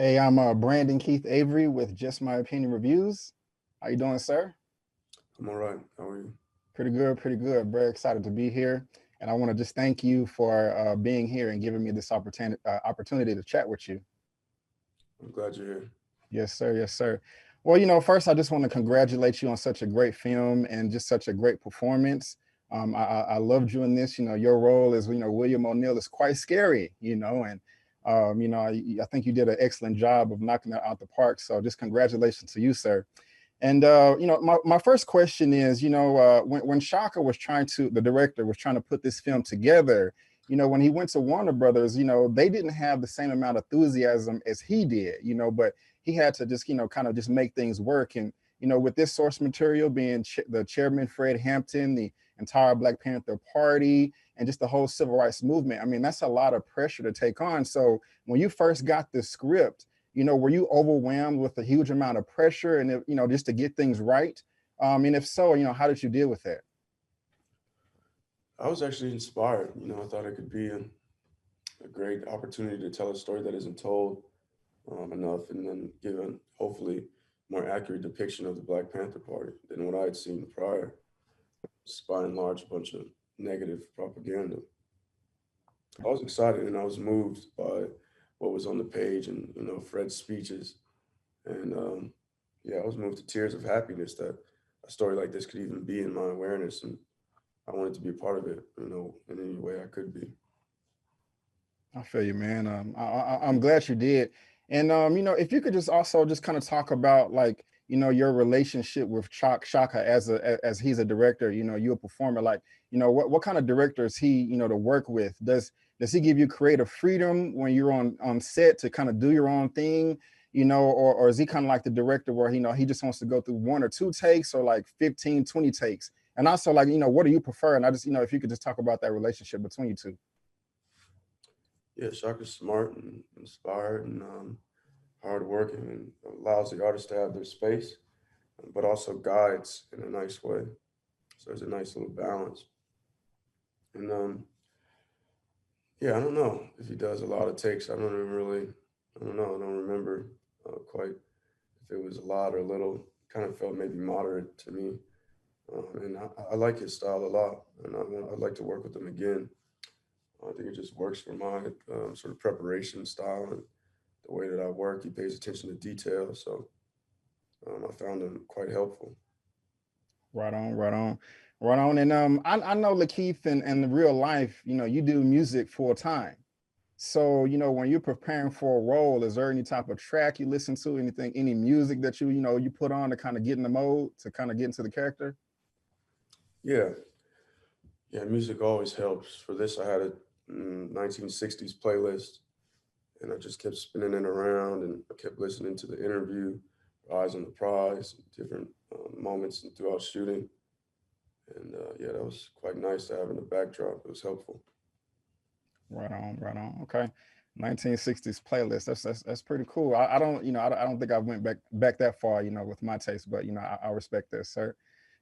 Hey, I'm Brandon Keith Avery with Just My Opinion Reviews. How you doing, sir? I'm all right. How are you? Pretty good, pretty good. Very excited to be here, and I want to just thank you for being here and giving me this opportunity to chat with you. I'm glad you're here. Yes, sir. Yes, sir. Well, first I just want to congratulate you on such a great film and just such a great performance. I loved you in this. Your role as William O'Neill is quite scary. And I think you did an excellent job of knocking that out the park. So just congratulations to you, sir. And my first question is, when Shaka was the director was trying to put this film together, when he went to Warner Brothers, they didn't have the same amount of enthusiasm as he did, but he had to just, kind of just make things work. And, with this source material being the chairman, Fred Hampton, the entire Black Panther Party, and just the whole civil rights movement, I mean, that's a lot of pressure to take on. So when you first got the script, were you overwhelmed with a huge amount of pressure and, just to get things right? And if so, how did you deal with that? I was actually inspired. I thought it could be a great opportunity to tell a story that isn't told enough and then give a hopefully more accurate depiction of the Black Panther Party than what I had seen prior. It's by and large a bunch of negative propaganda. I was excited and I was moved by what was on the page and, Fred's speeches. And yeah, I was moved to tears of happiness that a story like this could even be in my awareness. And I wanted to be a part of it, in any way I could be. I feel you, man. I'm glad you did. And if you could just also just kind of talk about like, your relationship with Shaka as he's a director, you're a performer, like, what kind of director is he, to work with? Does he give you creative freedom when you're on set to kind of do your own thing, or is he kind of like the director where, he just wants to go through one or two takes or like 15, 20 takes? And also like, what do you prefer? And I just, if you could just talk about that relationship between you two. Yeah, Shaka's smart and inspired and hardworking and allows the artist to have their space, but also guides in a nice way. So there's a nice little balance. And yeah, I don't know if he does a lot of takes. I don't even really, I don't know. I don't remember quite if it was a lot or little. Kind of felt maybe moderate to me. And I like his style a lot. And I'd like to work with him again. I think it just works for my sort of preparation style and the way that I work. He pays attention to detail. So I found him quite helpful. Right on, right on, right on. And I know Lakeith in the real life, you do music full time. So, when you're preparing for a role, is there any type of track you listen to, anything, any music that you put on to kind of get in the mode, to kind of get into the character? Yeah, yeah, music always helps. For this, I had a 1960s playlist, and I just kept spinning it around, and I kept listening to the interview, Eyes on the Prize, different moments throughout shooting, and yeah, that was quite nice to have in the backdrop. It was helpful. Right on, right on. Okay. 1960s playlist. That's pretty cool. I don't, I don't think I went back that far, with my taste, but I respect this, sir.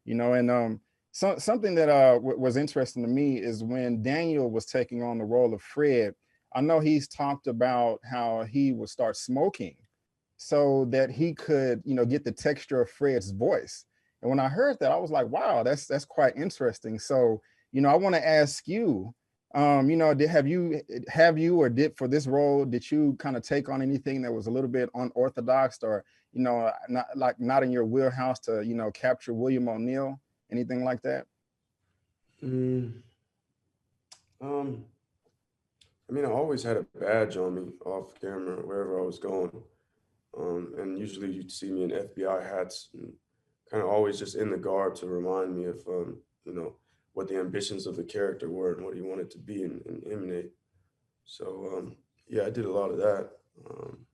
And something that was interesting to me is when Daniel was taking on the role of Fred. I know he's talked about how he would start smoking so that he could, get the texture of Fred's voice. And when I heard that, I was like, wow, that's quite interesting. So, I want to ask you, have you or did for this role, did you kind of take on anything that was a little bit unorthodox or, not in your wheelhouse to, capture William O'Neill, anything like that? Mm, um, I mean, I always had a badge on me off camera wherever I was going, and usually you'd see me in FBI hats and kind of always just in the garb to remind me of, what the ambitions of the character were and what he wanted to be and emanate. So yeah, I did a lot of that. Um,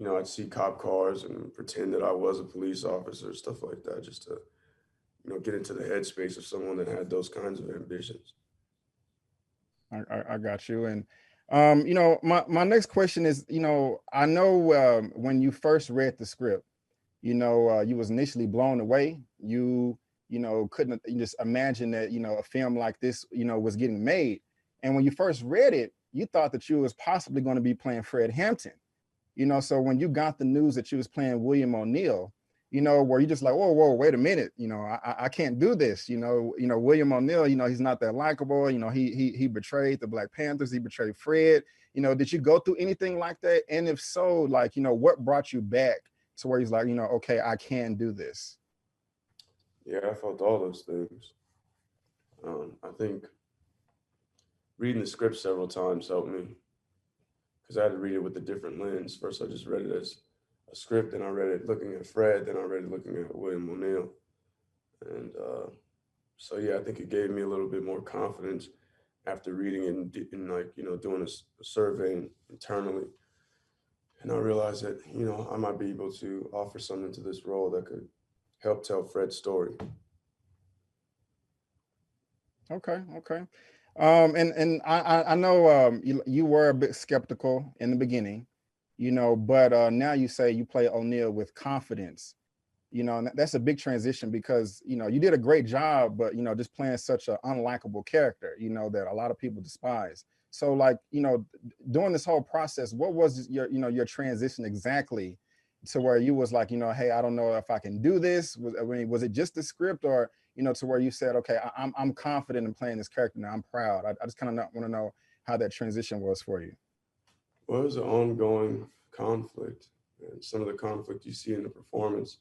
I'd see cop cars and pretend that I was a police officer, stuff like that, just to, get into the headspace of someone that had those kinds of ambitions. I got you. And my next question is, I know when you first read the script, you was initially blown away. You couldn't you just imagine that, a film like this, was getting made. And when you first read it, you thought that you was possibly going to be playing Fred Hampton. So when you got the news that you was playing William O'Neill, were you just like, whoa, whoa, wait a minute, I can't do this, William O'Neill, he's not that likable, he betrayed the Black Panthers, he betrayed Fred, did you go through anything like that? And if so, like, what brought you back to where he's like, okay, I can do this? Yeah, I felt all those things. I think reading the script several times helped me because I had to read it with a different lens. First, I just read it as a script, then I read it looking at Fred, then I read it looking at William O'Neill. And so, yeah, I think it gave me a little bit more confidence after reading it and like, doing a survey internally. And I realized that, I might be able to offer something to this role that could help tell Fred's story. Okay, okay. And I know you were a bit skeptical in the beginning, but now you say you play O'Neill with confidence, and that's a big transition because you did a great job, but just playing such an unlikable character, that a lot of people despise. So like, during this whole process, what was your transition exactly to where you was like, hey, I don't know if I can do this. Was it just the script, or to where you said, okay, I'm confident in playing this character now. I'm proud. I just kind of want to know how that transition was for you. Well, it was an ongoing conflict. And some of the conflict you see in the performance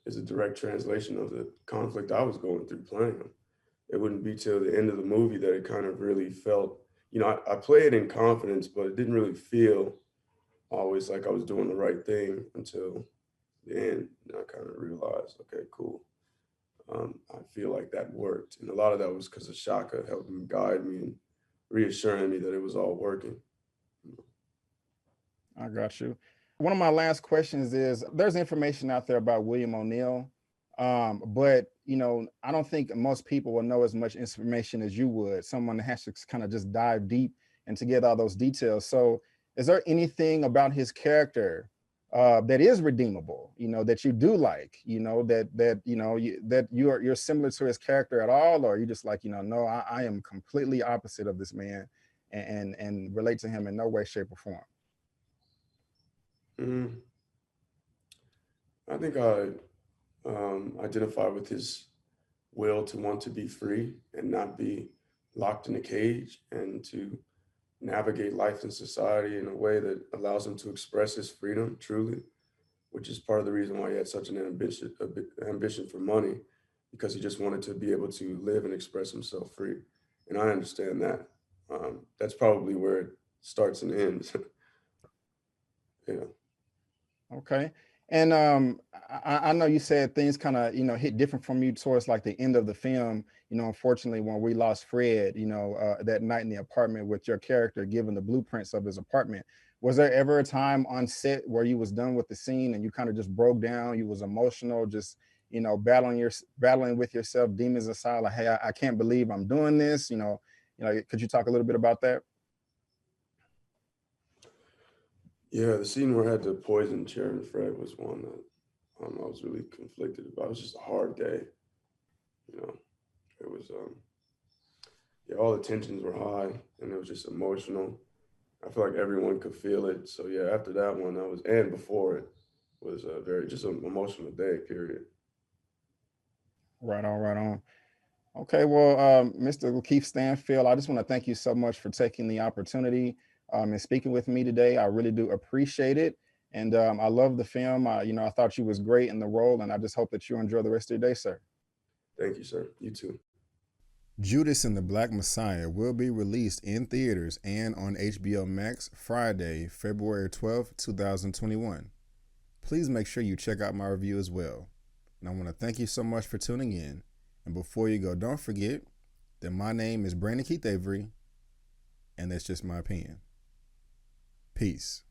is a direct translation of the conflict I was going through playing him. It wouldn't be till the end of the movie that it kind of really felt, I played in confidence, but it didn't really feel always like I was doing the right thing until the end. And I kind of realized, okay, cool. I feel like that worked. And a lot of that was because of Shaka helping guide me and reassuring me that it was all working. I got you. One of my last questions is, there's information out there about William O'Neill, but I don't think most people will know as much information as you would. Someone that has to kind of just dive deep and to get all those details. So is there anything about his character that is redeemable, that you do like, that you're similar to his character at all, or you just like, no, I am completely opposite of this man, and relate to him in no way, shape, or form? Mm, I think I identify with his will to want to be free and not be locked in a cage and to navigate life in society in a way that allows him to express his freedom truly, which is part of the reason why he had such an ambition for money, because he just wanted to be able to live and express himself free. And I understand that. That's probably where it starts and ends. Yeah. Okay. And I know you said things kind of, hit different from you towards like the end of the film. Unfortunately, when we lost Fred, that night in the apartment with your character giving the blueprints of his apartment. Was there ever a time on set where you was done with the scene and you kind of just broke down, you was emotional, just, battling with yourself, demons inside, like, hey, I can't believe I'm doing this, could you talk a little bit about that? Yeah, the scene where I had to poison Sharon Fred was one that I was really conflicted about. It was just a hard day. You know, it was, yeah, all the tensions were high and it was just emotional. I feel like everyone could feel it. So yeah, after that one, and before it was a very just an emotional day, period. Right on, right on. Okay, well, Mr. LaKeith Stanfield, I just want to thank you so much for taking the opportunity and speaking with me today. I really do appreciate it, and I love the film. I thought you was great in the role, and I just hope that you enjoy the rest of your day, sir. Thank you, sir. You too. Judas and the Black Messiah will be released in theaters and on HBO Max Friday, February 12th, 2021. Please make sure you check out my review as well. And I want to thank you so much for tuning in. And before you go, don't forget that my name is Brandon Keith Avery, and that's just my opinion. Peace.